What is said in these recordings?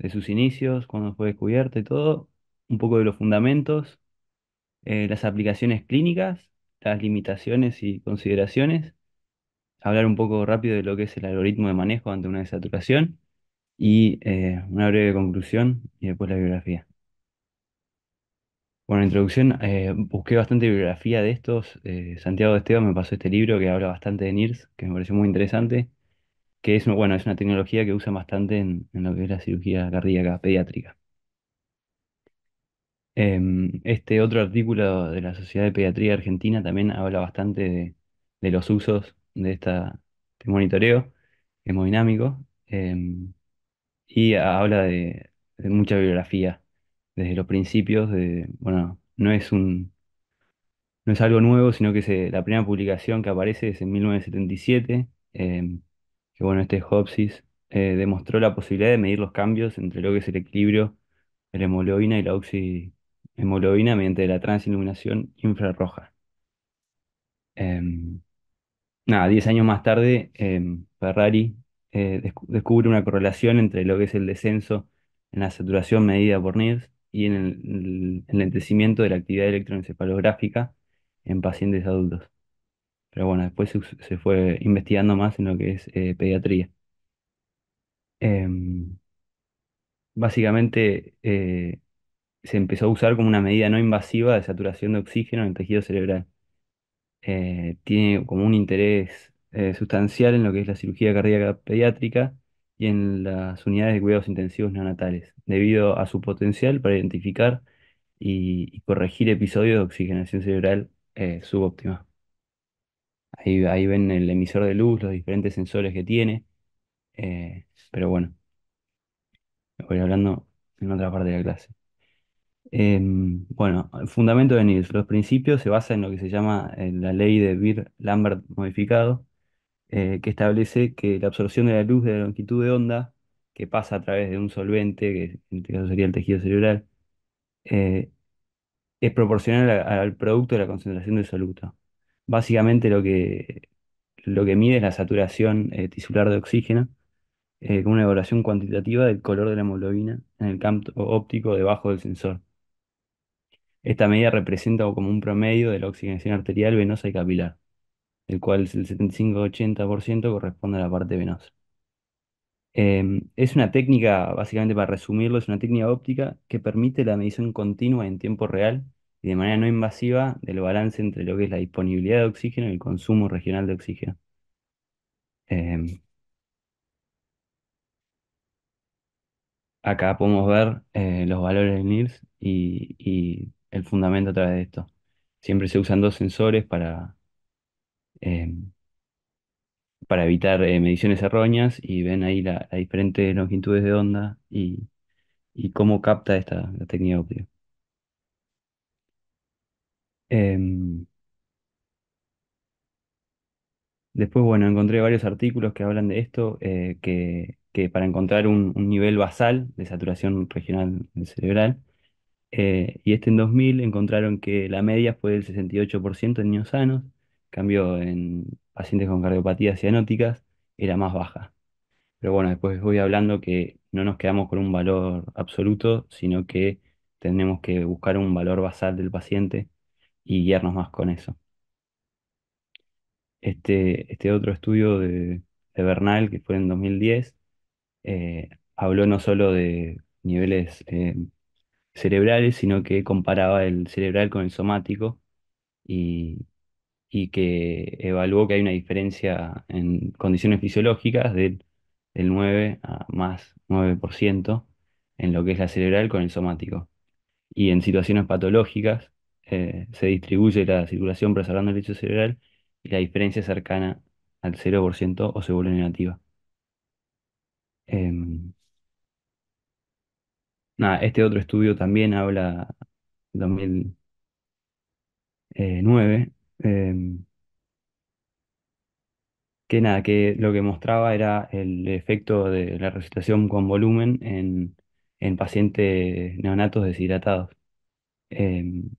de sus inicios, cuando fue descubierta y todo, un poco de los fundamentos, las aplicaciones clínicas, las limitaciones y consideraciones, hablar un poco rápido de lo que es el algoritmo de manejo ante una desaturación y una breve conclusión y después la bibliografía. Bueno, introducción, busqué bastante bibliografía de estos. Santiago de Esteban me pasó este libro que habla bastante de NIRS, que me pareció muy interesante, que es, bueno, es una tecnología que usan bastante en lo que es la cirugía cardíaca pediátrica. Este otro artículo de la Sociedad de Pediatría Argentina también habla bastante de los usos de este monitoreo hemodinámico, y habla de mucha bibliografía desde los principios bueno, no es algo nuevo, sino que la primera publicación que aparece es en 1977, que bueno, este Hopsis demostró la posibilidad de medir los cambios entre lo que es el equilibrio de la hemoglobina y la oxihemoglobina mediante la transiluminación infrarroja. Em, Nada, 10 años más tarde, Ferrari descubre una correlación entre lo que es el descenso en la saturación medida por NIRS y en el lentecimiento de la actividad electroencefalográfica en pacientes adultos. Pero bueno, después se fue investigando más en lo que es pediatría. Em, Básicamente se empezó a usar como una medida no invasiva de saturación de oxígeno en el tejido cerebral. Tiene como un interés sustancial en lo que es la cirugía cardíaca pediátrica y en las unidades de cuidados intensivos neonatales, debido a su potencial para identificar y corregir episodios de oxigenación cerebral subóptima. Ahí ven el emisor de luz, los diferentes sensores que tiene, pero bueno, me voy hablando en otra parte de la clase. Bueno, el fundamento de Niels, los principios se basa en lo que se llama la ley de Beer-Lambert modificado, que establece que la absorción de la luz de la longitud de onda, que pasa a través de un solvente, que en este caso sería el tejido cerebral, eh, es proporcional al producto de la concentración del soluto. Básicamente lo que mide es la saturación tisular de oxígeno, con una evaluación cuantitativa del color de la hemoglobina en el campo óptico debajo del sensor. Esta medida representa como un promedio de la oxigenación arterial, venosa y capilar, el cual el 75-80% corresponde a la parte venosa. Es una técnica, básicamente para resumirlo, es una técnica óptica que permite la medición continua en tiempo real y de manera no invasiva del balance entre lo que es la disponibilidad de oxígeno y el consumo regional de oxígeno. Em, Acá podemos ver los valores del NIRS y el fundamento a través de esto. Siempre se usan dos sensores em, para evitar mediciones erróneas y ven ahí las diferentes longitudes de onda y cómo capta la técnica óptica. Em, Después, bueno, encontré varios artículos que hablan de esto, que para encontrar un nivel basal de saturación regional cerebral, y en 2000 encontraron que la media fue del 68% en niños sanos, en cambio en pacientes con cardiopatías cianóticas era más baja. Pero bueno, después voy hablando que no nos quedamos con un valor absoluto, sino que tenemos que buscar un valor basal del paciente y guiarnos más con eso. Este otro estudio de Bernal, que fue en 2010, habló no solo de niveles cerebrales, sino que comparaba el cerebral con el somático y, y que evaluó que hay una diferencia en condiciones fisiológicas del 9 a más 9% en lo que es la cerebral con el somático. Y en situaciones patológicas se distribuye la circulación preservando el lecho cerebral y la diferencia es cercana al 0% o se vuelve negativa. Em, Nada, este otro estudio también habla 2009, que nada, que lo que mostraba era el efecto de la resucitación con volumen en pacientes neonatos deshidratados. Em,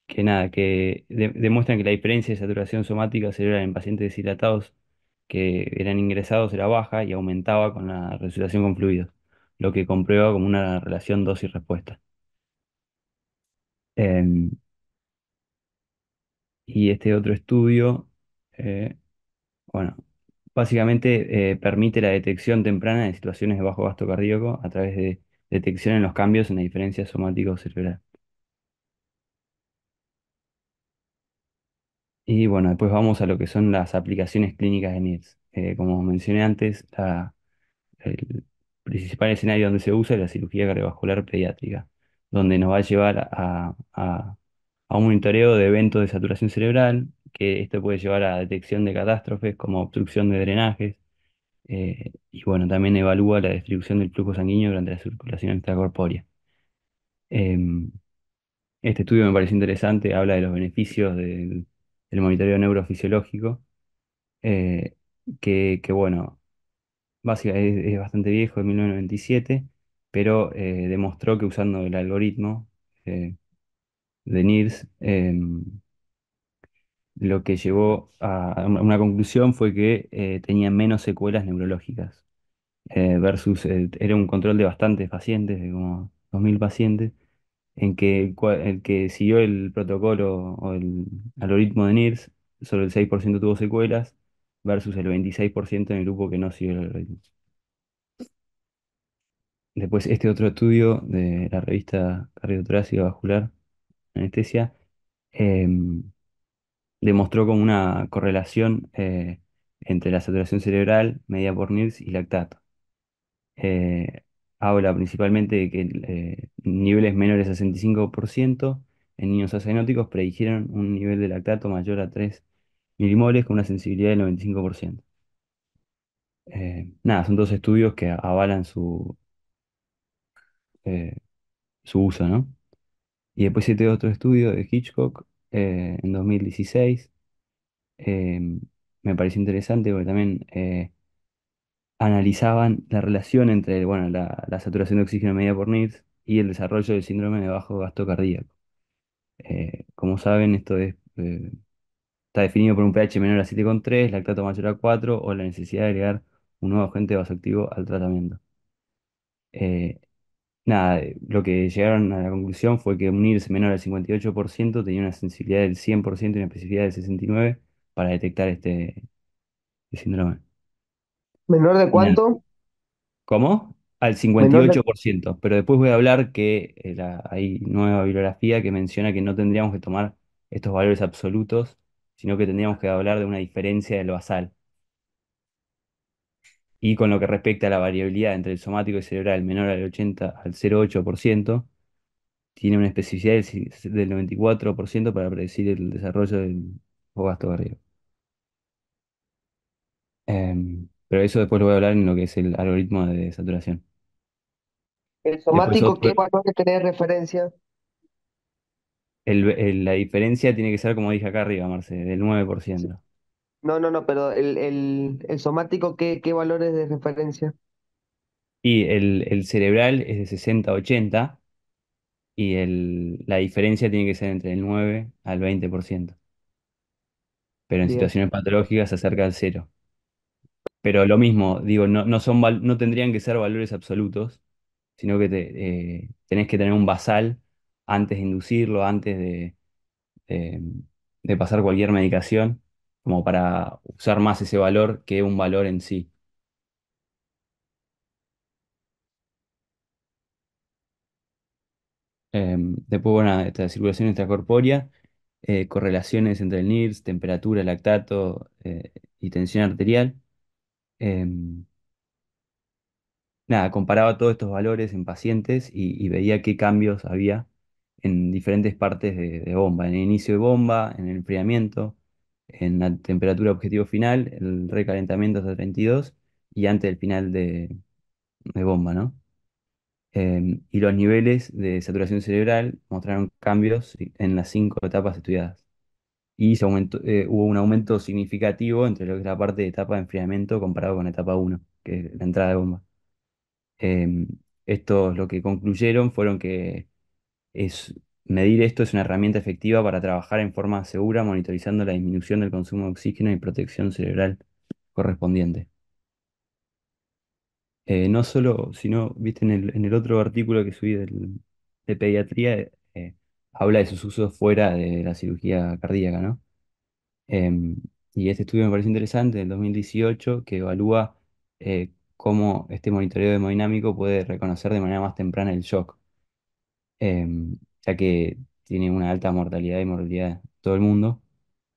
que nada, que demuestran que la diferencia de saturación somática cerebral en pacientes deshidratados que eran ingresados era baja y aumentaba con la resucitación con fluidos. lo que comprueba como una relación dosis-respuesta. Em, y este otro estudio, eh, bueno, básicamente permite la detección temprana de situaciones de bajo gasto cardíaco a través de detección en los cambios en la diferencia somático cerebral. Y bueno, después vamos a lo que son las aplicaciones clínicas de NIRS. Como mencioné antes, el principal escenario donde se usa es la cirugía cardiovascular pediátrica, donde nos va a llevar a un monitoreo de eventos de saturación cerebral, que esto puede llevar a detección de catástrofes como obstrucción de drenajes, y bueno, también evalúa la distribución del flujo sanguíneo durante la circulación extracorpórea. Em, este estudio me pareció interesante, habla de los beneficios del monitoreo neurofisiológico, eh, bueno, básicamente es bastante viejo, de 1997, pero demostró que usando el algoritmo de NIRS, lo que llevó a una conclusión fue que tenía menos secuelas neurológicas, era un control de bastantes pacientes, de como 2.000 pacientes, en que el que siguió el protocolo o el algoritmo de NIRS, solo el 6% tuvo secuelas, versus el 26% en el grupo que no siguió el algoritmo. Después, este otro estudio de la revista Cardiotorácica Vascular Anestesia em, demostró como una correlación entre la saturación cerebral medida por NIRS y lactato. Eh, Habla principalmente de que niveles menores a 65% en niños acenóticos predijeron un nivel de lactato mayor a 3 milimoles con una sensibilidad del 95%. Nada, son dos estudios que avalan eh, su uso, ¿no? Y después este otro estudio de Hitchcock en 2016 eh, me pareció interesante porque también analizaban la relación entre bueno, la saturación de oxígeno medida por NIRS y el desarrollo del síndrome de bajo gasto cardíaco. Como saben, está definido por un pH menor a 7,3, lactato mayor a 4 o la necesidad de agregar un nuevo agente vasoactivo al tratamiento. Eh, Nada, lo que llegaron a la conclusión fue que un IRS menor al 58% tenía una sensibilidad del 100% y una especificidad del 69% para detectar este síndrome. ¿Menor de Y nada, cuánto? ¿cómo? Al Menor de... 58%, pero después voy a hablar que hay nueva bibliografía que menciona que no tendríamos que tomar estos valores absolutos, sino que tendríamos que hablar de una diferencia del basal. Y con lo que respecta a la variabilidad entre el somático y cerebral menor al 80 al 0,8%, tiene una especificidad del 94% para predecir el desarrollo del gasto cardíaco. Pero eso después lo voy a hablar en lo que es el algoritmo de saturación. ¿El Después somático otro, qué valores tenés de referencia? la diferencia tiene que ser, como dije acá arriba, Marce, del 9%. No, no, no, pero el somático qué valores de referencia? Y el cerebral es de 60 a 80 y la diferencia tiene que ser entre el 9 al 20%. Pero en Bien. situaciones patológicas se acerca al cero. Pero lo mismo, digo, no tendrían que ser valores absolutos, sino que tenés que tener un basal antes de inducirlo, antes de- de pasar cualquier medicación, como para usar más ese valor que un valor en sí. Después, bueno, esta circulación extracorpórea, correlaciones entre el NIRS, temperatura, lactato y tensión arterial. Em, Nada, comparaba todos estos valores en pacientes y veía qué cambios había en diferentes partes de bomba, en el inicio de bomba, en el enfriamiento, en la temperatura objetivo final, el recalentamiento hasta 32 y antes del final de bomba, ¿no? Y los niveles de saturación cerebral mostraron cambios en las 5 etapas estudiadas. Y hubo un aumento significativo entre lo que es la parte de etapa de enfriamiento comparado con la etapa uno, que es la entrada de bomba. Eh, Estos lo que concluyeron fueron que medir esto es una herramienta efectiva para trabajar en forma segura, monitorizando la disminución del consumo de oxígeno y protección cerebral correspondiente. No solo, sino, viste, en el otro artículo que subí de pediatría, habla de sus usos fuera de la cirugía cardíaca, ¿no? Em, y este estudio me parece interesante, del 2018, que evalúa cómo este monitoreo hemodinámico puede reconocer de manera más temprana el shock, ya que tiene una alta mortalidad y morbilidad en todo el mundo,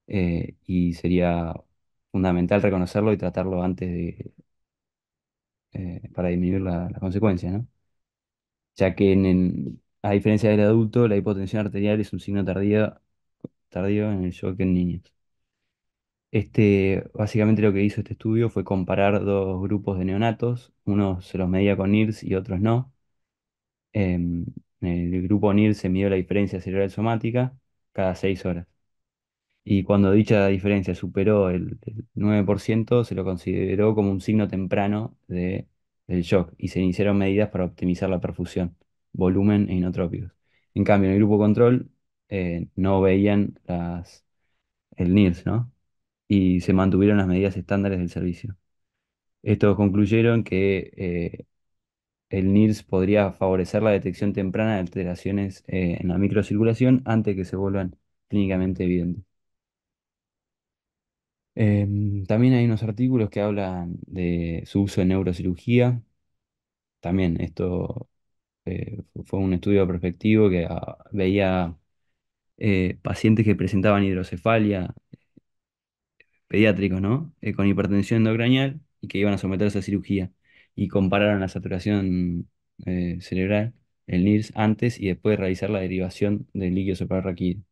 y sería fundamental reconocerlo y tratarlo antes para disminuir la consecuencia, ¿no? Ya que a diferencia del adulto, la hipotensión arterial es un signo tardío en el shock en niños. Básicamente lo que hizo este estudio fue comparar dos grupos de neonatos, unos se los medía con NIRS y otros no. En el grupo NIRS se midió la diferencia cerebral somática cada 6 horas. Y cuando dicha diferencia superó el 9%, se lo consideró como un signo temprano del shock y se iniciaron medidas para optimizar la perfusión, volumen e inotrópicos. En cambio, en el grupo control no veían el NIRS, ¿no? Y se mantuvieron las medidas estándares del servicio. Estos concluyeron que el NIRS podría favorecer la detección temprana de alteraciones en la microcirculación antes que se vuelvan clínicamente evidentes. También hay unos artículos que hablan de su uso en neurocirugía. También esto fue un estudio prospectivo que veía pacientes que presentaban hidrocefalia, pediátricos, ¿no? Con hipertensión endocranial y que iban a someterse a cirugía. Y compararon la saturación cerebral, el NIRS, antes y después de realizar la derivación del líquido suprarraquídeo.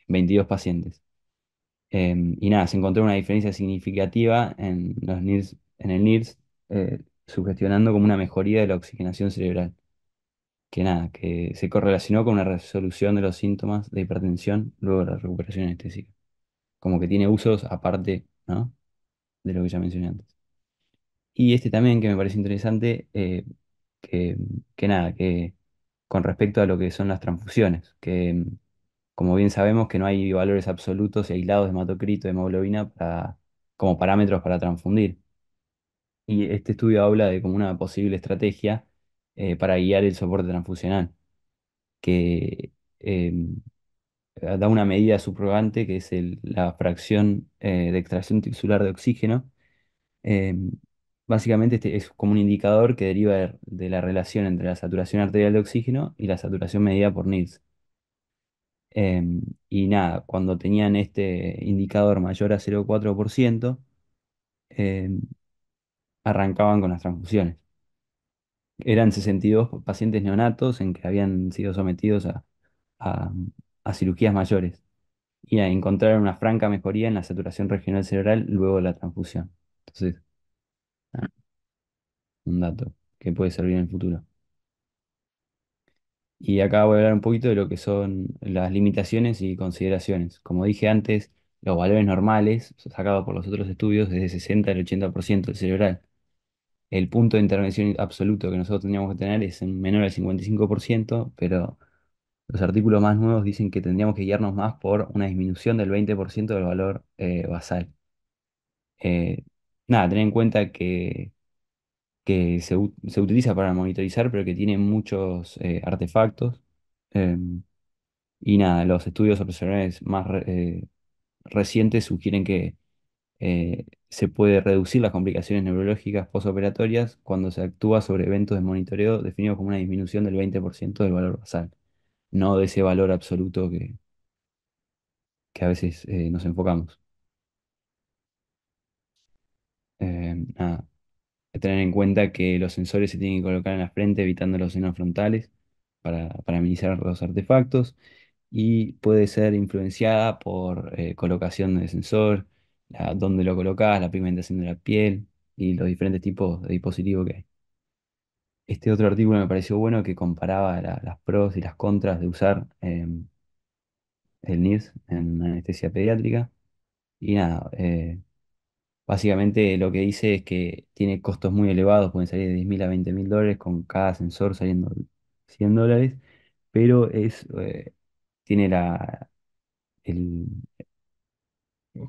22 pacientes. Y nada, se encontró una diferencia significativa en los NIRS, en el NIRS, sugestionando como una mejoría de la oxigenación cerebral. Que nada, que se correlacionó con una resolución de los síntomas de hipertensión luego de la recuperación anestésica. Como que tiene usos aparte, ¿no? De lo que ya mencioné antes. Y este también que me parece interesante, que, que nada, que con respecto a lo que son las transfusiones, que como bien sabemos que no hay valores absolutos y aislados de hematocrito, de hemoglobina como parámetros para transfundir. Y este estudio habla de como una posible estrategia para guiar el soporte transfusional, que da una medida subrogante que es la fracción de extracción tisular de oxígeno. Eh, Básicamente este es como un indicador que deriva de la relación entre la saturación arterial de oxígeno y la saturación medida por NILS. Y nada, cuando tenían este indicador mayor a 0,4%, em, arrancaban con las transfusiones. Eran 62 pacientes neonatos en que habían sido sometidos a- a cirugías mayores y encontraron una franca mejoría en la saturación regional cerebral luego de la transfusión. Entonces, ah, un dato que puede servir en el futuro. Y acá voy a hablar un poquito de lo que son las limitaciones y consideraciones. Como dije antes, los valores normales, sacados por los otros estudios, es de 60 al 80% del cerebral. El punto de intervención absoluto que nosotros tendríamos que tener es en menor al 55%, pero los artículos más nuevos dicen que tendríamos que guiarnos más por una disminución del 20% del valor basal. Eh, Nada, tener en cuenta que se utiliza para monitorizar, pero que tiene muchos artefactos. em, y nada, los estudios observacionales más recientes sugieren que se puede reducir las complicaciones neurológicas posoperatorias cuando se actúa sobre eventos de monitoreo definidos como una disminución del 20% del valor basal, no de ese valor absoluto que a veces nos enfocamos. Nada, hay que tener en cuenta que los sensores se tienen que colocar en la frente evitando los senos frontales para minimizar los artefactos y puede ser influenciada por colocación de sensor, dónde lo colocas, la pigmentación de la piel y los diferentes tipos de dispositivos que hay. Este otro artículo me pareció bueno que comparaba las pros y las contras de usar el NIRS en anestesia pediátrica. Y nada, básicamente lo que dice es que tiene costos muy elevados, pueden salir de 10.000 a 20.000 dólares con cada sensor saliendo $100, pero tiene el,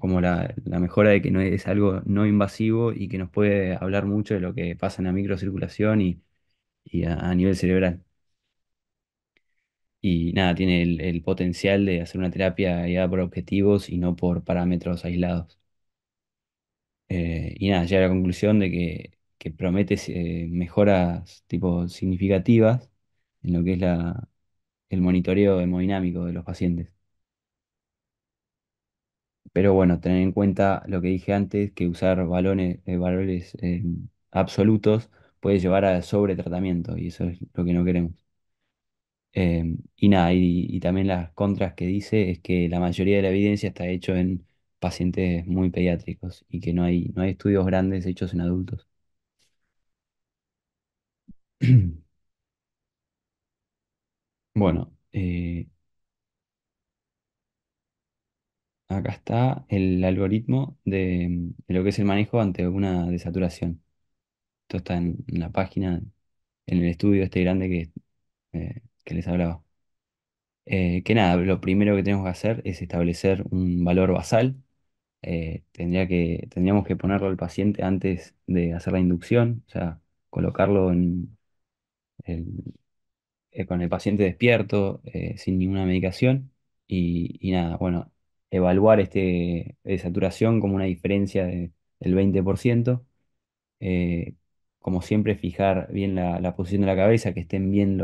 como la mejora de que no es algo no invasivo y que nos puede hablar mucho de lo que pasa en la microcirculación y a nivel cerebral. Y nada, tiene el potencial de hacer una terapia guiada por objetivos y no por parámetros aislados. Y nada, llega a la conclusión de que promete mejoras tipo significativas en lo que es el monitoreo hemodinámico de los pacientes. Pero bueno, tener en cuenta lo que dije antes, que usar valores absolutos puede llevar a sobretratamiento y eso es lo que no queremos. Y nada, y también las contras que dice es que la mayoría de la evidencia está hecho en pacientes muy pediátricos y que no hay estudios grandes hechos en adultos. Bueno, acá está el algoritmo de lo que es el manejo ante una desaturación. Esto está en la página, en el estudio este grande que les hablaba. Que nada, lo primero que tenemos que hacer es establecer un valor basal. Tendríamos que ponerlo al paciente antes de hacer la inducción, o sea, colocarlo el- con el paciente despierto, sin ninguna medicación. Y nada, bueno, evaluar de saturación como una diferencia del 20%. eh, Como siempre, fijar bien la posición de la cabeza, que estén bien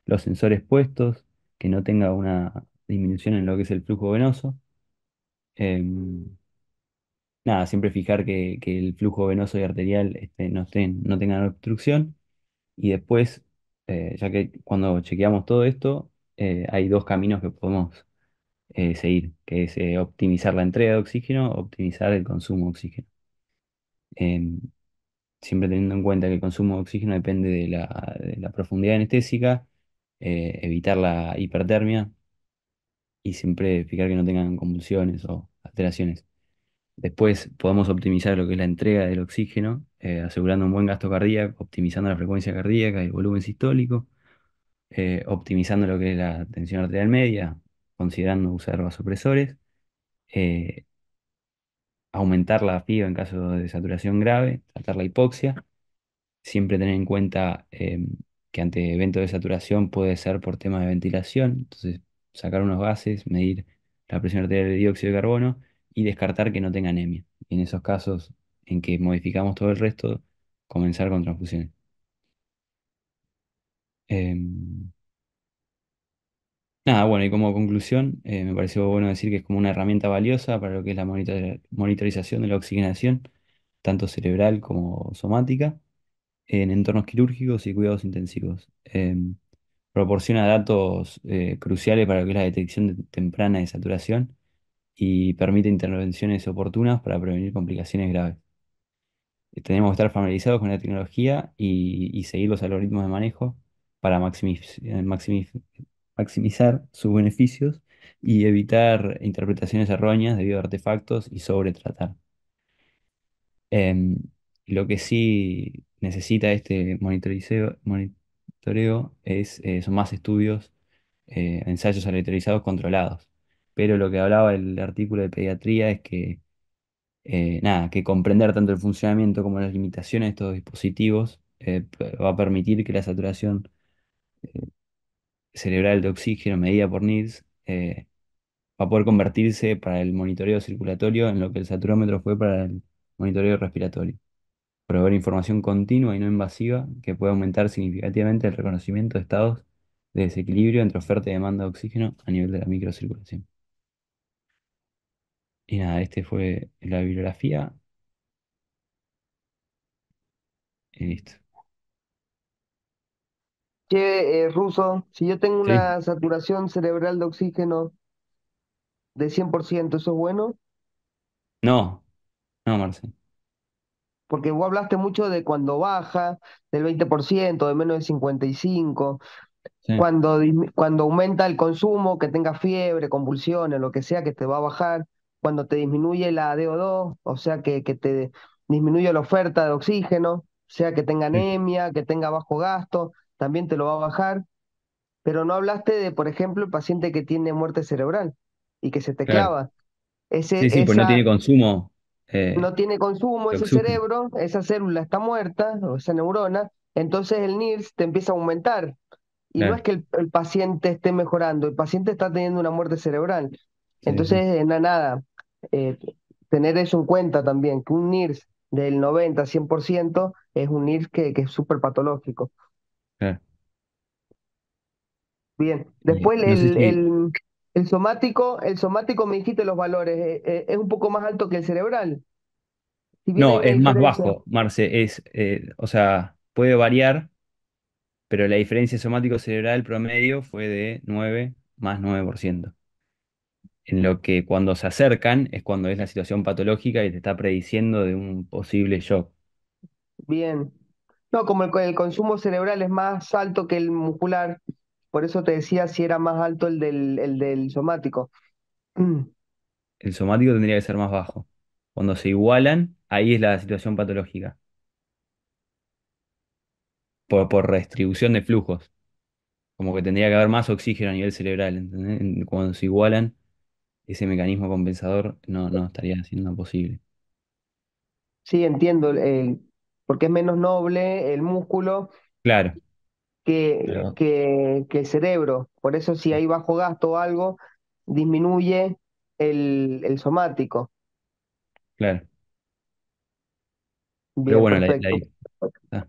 los sensores puestos, que no tenga una disminución en lo que es el flujo venoso. Em, Nada, siempre fijar que el flujo venoso y arterial no tengan obstrucción. Y después, ya que cuando chequeamos todo esto, hay dos caminos que podemos seguir, que es optimizar la entrega de oxígeno, optimizar el consumo de oxígeno. Em, Siempre teniendo en cuenta que el consumo de oxígeno depende de la profundidad anestésica, evitar la hipertermia y siempre fijar que no tengan convulsiones o alteraciones. Después podemos optimizar lo que es la entrega del oxígeno, asegurando un buen gasto cardíaco, optimizando la frecuencia cardíaca y el volumen sistólico, optimizando lo que es la tensión arterial media, considerando usar vasopresores, eh, aumentar la FIO en caso de saturación grave, tratar la hipoxia. Siempre tener en cuenta que ante eventos de saturación puede ser por tema de ventilación, entonces sacar unos gases, medir la presión arterial de dióxido de carbono y descartar que no tenga anemia. Y en esos casos en que modificamos todo el resto, comenzar con transfusiones. Em, Nada, bueno, y como conclusión, me pareció bueno decir que es como una herramienta valiosa para lo que es la monitorización de la oxigenación, tanto cerebral como somática en entornos quirúrgicos y cuidados intensivos. Proporciona datos cruciales para lo que es la detección temprana de saturación y permite intervenciones oportunas para prevenir complicaciones graves. Tenemos que estar familiarizados con la tecnología y seguir los algoritmos de manejo para maximizar sus beneficios y evitar interpretaciones erróneas debido a artefactos y sobretratar. Em, lo que sí necesita este monitoreo son más estudios, ensayos aleatorizados controlados. Pero lo que hablaba el artículo de pediatría es que, nada, que comprender tanto el funcionamiento como las limitaciones de estos dispositivos va a permitir que la saturación eh, cerebral de oxígeno medida por NIRS va a poder convertirse para el monitoreo circulatorio en lo que el saturómetro fue para el monitoreo respiratorio. Proveer información continua y no invasiva que puede aumentar significativamente el reconocimiento de estados de desequilibrio entre oferta y demanda de oxígeno a nivel de la microcirculación. Y nada, este fue la bibliografía y listo. Che, Ruso, si yo tengo ¿Sí? una saturación cerebral de oxígeno de 100%, ¿eso es bueno? No, no, Marce. Porque vos hablaste mucho de cuando baja, del 20%, de menos de 55%. Sí, Cuando aumenta el consumo, que tenga fiebre, convulsiones, lo que sea, que te va a bajar, cuando te disminuye la DO2, o sea, que te disminuye la oferta de oxígeno, sea que tenga sí, anemia, que tenga bajo gasto, también te lo va a bajar, pero no hablaste de, por ejemplo, el paciente que tiene muerte cerebral y que se te claro. clava. Ese, Sí, sí, pues no esa tiene consumo no tiene consumo de ese oxígeno. cerebro, esa célula está muerta, o esa neurona, entonces el NIRS te empieza a aumentar. Y no es Claro, que el paciente esté mejorando, el paciente está teniendo una muerte cerebral. sí, Entonces, sí, nada, eh, tener eso en cuenta también, que un NIRS del 90-100% es un NIRS que es súper patológico. claro. Bien, Y después no sé si, el somático me dijiste los valores, es un poco más alto que el cerebral, si bien hay no, una es más diferencia. bajo, Marce, o sea, puede variar, pero la diferencia somático cerebral promedio fue de 9 más 9%. En lo que cuando se acercan es cuando es la situación patológica y te está prediciendo de un posible shock. Bien. No, como el consumo cerebral es más alto que el muscular, por eso te decía si era más alto el del somático. El somático tendría que ser más bajo. Cuando se igualan, ahí es la situación patológica, por redistribución de flujos. Como que tendría que haber más oxígeno a nivel cerebral, ¿entendés? Cuando se igualan, ese mecanismo compensador no estaría siendo posible. Sí, entiendo, porque es menos noble el músculo Claro, que, pero que, que el cerebro. Por eso si sí, hay bajo gasto o algo, disminuye el somático. claro. Pero Bien, bueno, perfecto. ah,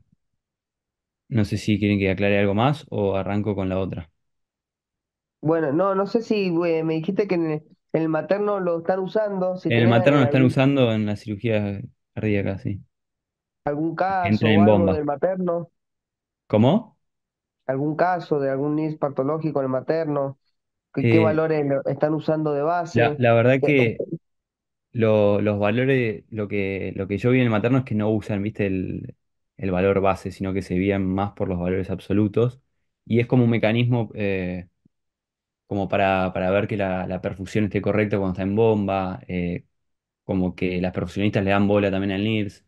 no sé si quieren que aclare algo más o arranco con la otra. Bueno, no sé si me dijiste que en el materno lo están usando, si En el tenés materno lo están usando en la cirugía cardíaca, sí. algún Entran caso o en algo bomba. del materno. ¿Cómo? ¿Algún caso de algún NIS patológico en el materno? ¿Qué Eh, valores están usando de la, base? la verdad Eh, que los valores, lo que yo vi en el materno es que no usan, viste, el valor base, sino que se guían más por los valores absolutos. Y es como un mecanismo como para ver que la perfusión esté correcta cuando está en bomba, como que las perfusionistas le dan bola también al NIRS.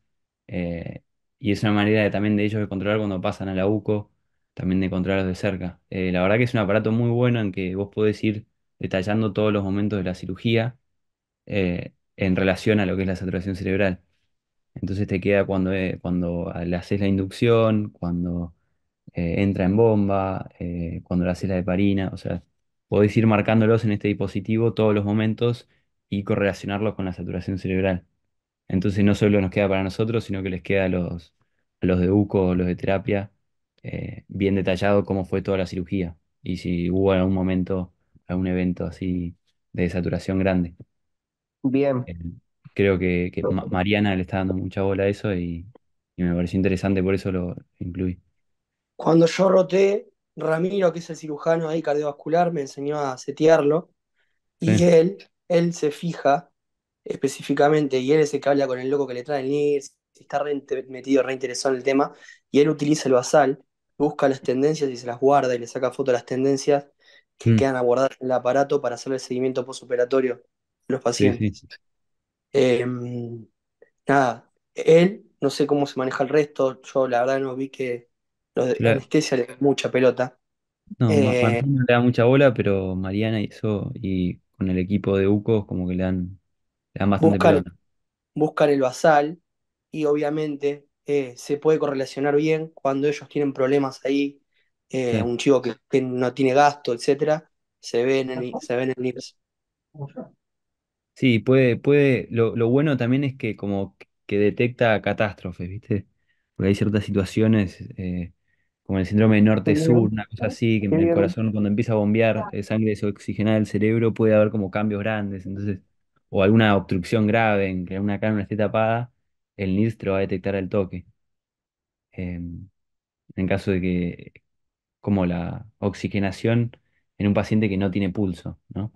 Y es una manera también de ellos de controlar cuando pasan a la UCO, también de controlarlos de cerca. La verdad que es un aparato muy bueno en que vos podés ir detallando todos los momentos de la cirugía en relación a lo que es la saturación cerebral. Entonces te queda cuando le haces la inducción, cuando entra en bomba, cuando le haces la heparina, o sea, podés ir marcándolos en este dispositivo todos los momentos y correlacionarlos con la saturación cerebral. Entonces no solo nos queda para nosotros, sino que les queda a los de UCO o los de terapia bien detallado cómo fue toda la cirugía y si hubo algún momento, algún evento así de saturación grande. Bien, Eh, Creo que Mariana le está dando mucha bola a eso y me pareció interesante, por eso lo incluí. Cuando yo roté, Ramiro, que es el cirujano ahí cardiovascular, me enseñó a setearlo y Sí. él se fija específicamente y él es el que habla con el loco que le trae el NIRS, está metido, re interesado en el tema y él utiliza el basal, busca las tendencias y se las guarda y le saca foto de las tendencias que Mm, quedan a guardar en el aparato para hacer el seguimiento postoperatorio de los sí, sí. pacientes. Eh, Nada, él, no sé cómo se maneja el resto, yo la verdad no vi que los de Yo anestesia le dan mucha pelota. no, Eh, Martín no le da mucha bola, pero Mariana y eso, y con el equipo de UCO como que le dan bastante buscan, pelota. buscan el basal y obviamente se puede correlacionar bien cuando ellos tienen problemas ahí, Claro. un chico que no tiene gasto, etcétera, se ven en el IPS. Sí, lo bueno también es que como que detecta catástrofes, ¿viste? Porque hay ciertas situaciones, como el síndrome de qué norte-sur, bien, una cosa así, que qué el bien. corazón cuando empieza a bombear sangre desoxigenada del cerebro puede haber como cambios grandes, entonces, o alguna obstrucción grave en que una cámara esté tapada, el NIRS te lo va a detectar al toque. En caso de que, como la oxigenación en un paciente que no tiene pulso, ¿no?